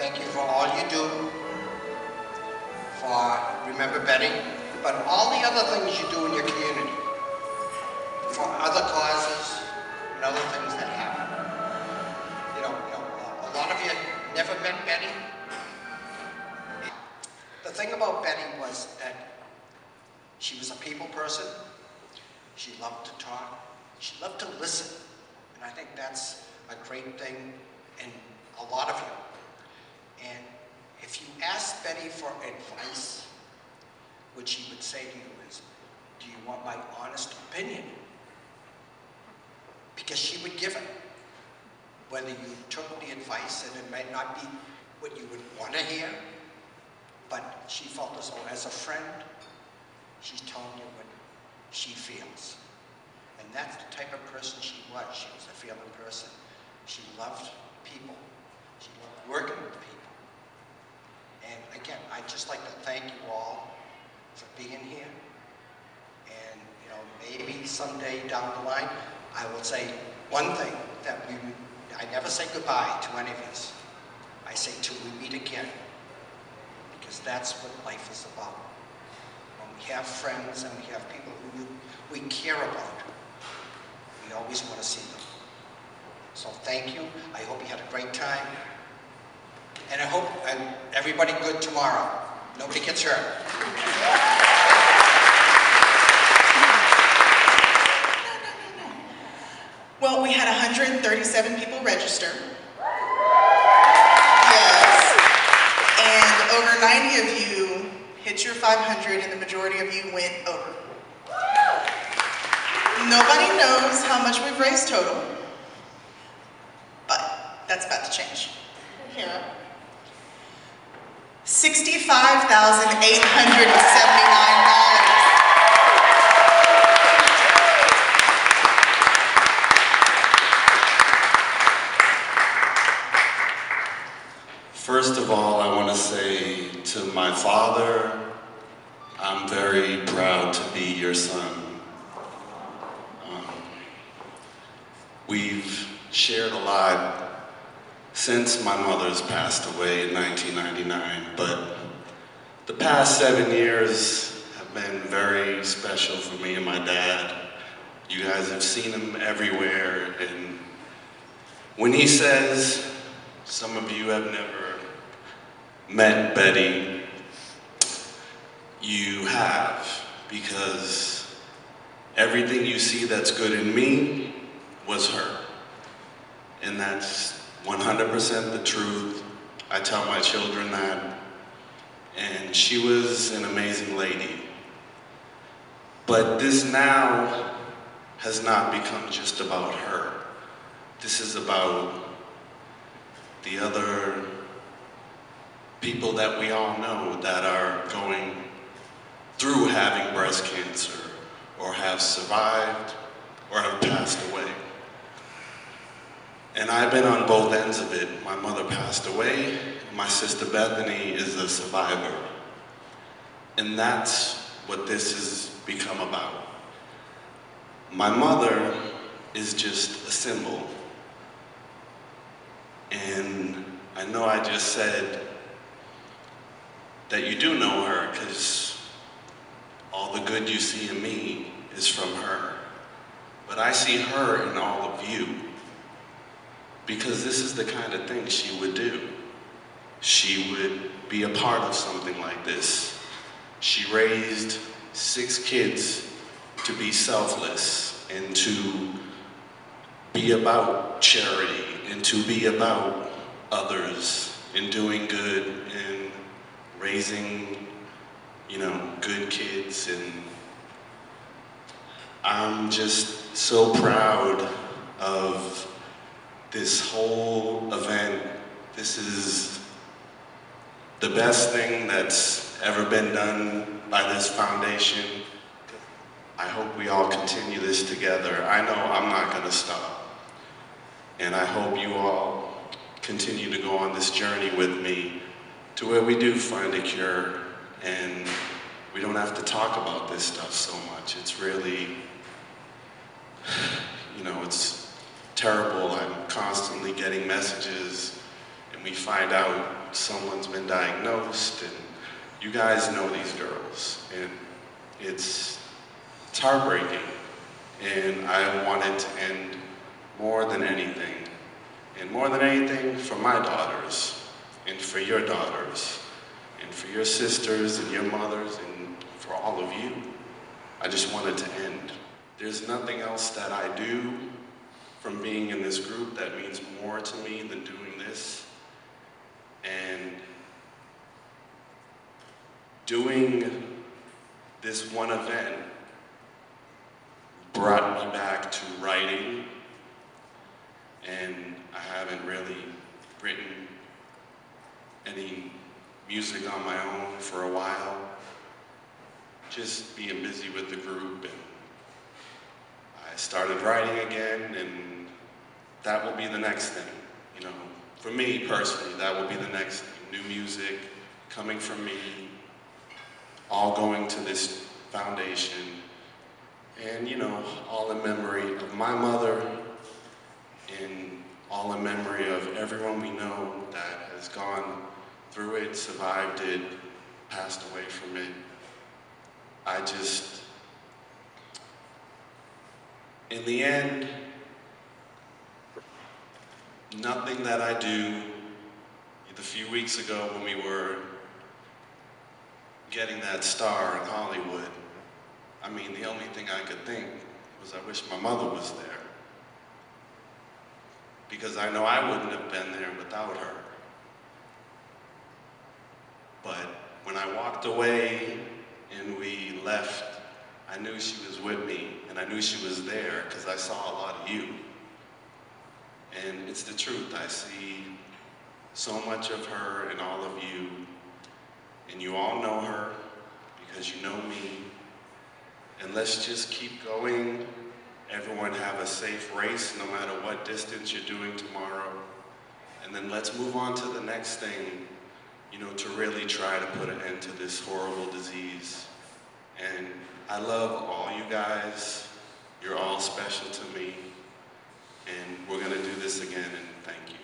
thank you for all you do for Remember Betty, but all the other things you do in your community, for other causes and other things that happen. A lot of you never met Betty. The thing about Betty was that she was a people person. She loved to talk. She loved to listen. And I think that's a great thing in a lot of you. And if you ask Betty for advice, what she would say to you is, do you want my honest opinion? Because she would give it. Whether you took the advice, and it might not be what you would want to hear, but she felt as though as a friend, she's telling you what she feels. And that's the type of person she was. She was a feeling person. She loved people. She loved working with people. And again, I'd just like to thank you all for being here. And maybe someday down the line, I will say one thing that I never say goodbye to any of us. I say till we meet again. Because that's what life is about. When we have friends and we have people who we care about, we always want to see them. So thank you. I hope you had a great time. And I hope everybody good tomorrow. Nobody gets hurt. Well, we had 137 people register. Yes. And over 90 of you hit your 500, and the majority of you went over. Nobody knows how much we've raised total, but that's about to change. Here. $65,879. First of all, I want to say to my father, I'm very proud to be your son. We've shared a lot since my mother's passed away in 1999, but the past 7 years have been very special for me and my dad. You guys have seen him everywhere, and when he says, some of you have never met Betty, you have, because everything you see that's good in me was her. And that's 100% the truth. I tell my children that. And she was an amazing lady. But this now has not become just about her. This is about the other people that we all know that are going through having breast cancer, or have survived, or have passed away. And I've been on both ends of it. My mother passed away, and my sister Bethany is a survivor. And that's what this has become about. My mother is just a symbol. And I know I just said that you do know her, because all the good you see in me is from her. But I see her in all of you, because this is the kind of thing she would do. She would be a part of something like this. She raised 6 kids to be selfless and to be about charity and to be about others and doing good and raising, good kids. And I'm just so proud of this whole event. This is the best thing that's ever been done by this foundation. I hope we all continue this together. I know I'm not going to stop. And I hope you all continue to go on this journey with me to where we do find a cure and we don't have to talk about this stuff so much. It's really, it's terrible. I'm constantly getting messages and we find out someone's been diagnosed, and you guys know these girls, and it's heartbreaking, and I want it to end more than anything, and more than anything for my daughters, and for your daughters, and for your sisters and your mothers, and for all of you. I just want it to end. There's nothing else that I do from being in this group that means more to me than doing this. And doing this one event brought me back to writing, and I haven't really written any music on my own for a while. Just being busy with the group, and I started writing again, and that will be the next thing. You know, for me personally, that will be the next thing. New music coming from me, all going to this foundation, and you know, all in memory of my mother, and all in memory of everyone we know that has gone through it, survived it, passed away from it. In the end, nothing that I do, the few weeks ago when we were getting that star in Hollywood, I mean, the only thing I could think was I wish my mother was there. Because I know I wouldn't have been there without her. But when I walked away and we left, I knew she was with me, and I knew she was there because I saw a lot of you. And it's the truth. I see so much of her in all of you, and you all know her because you know me. And let's just keep going. Everyone have a safe race no matter what distance you're doing tomorrow. And then let's move on to the next thing, you know, to really try to put an end to this horrible disease. And I love all you guys. You're all special to me. And we're gonna do this again, and thank you.